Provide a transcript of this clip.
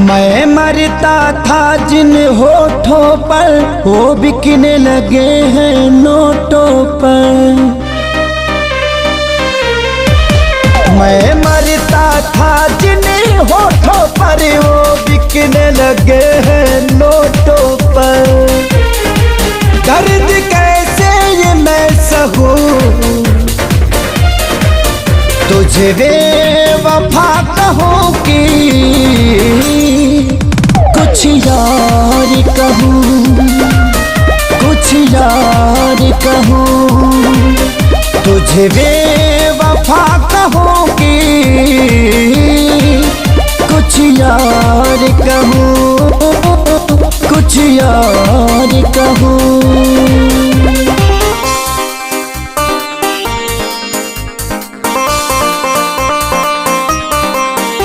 मैं मरता था जिन होठों पर वो बिकने लगे हैं नोटों पर। मैं मरता था जिन होठों पर वो बिकने लगे हैं नोटों पर। दर्द कैसे ये मैं सहूं तुझे बेवफा कहूँ कि कुछ यार कहूँ, कुछ यार कहूँ तुझे बेवफा कहूँ कि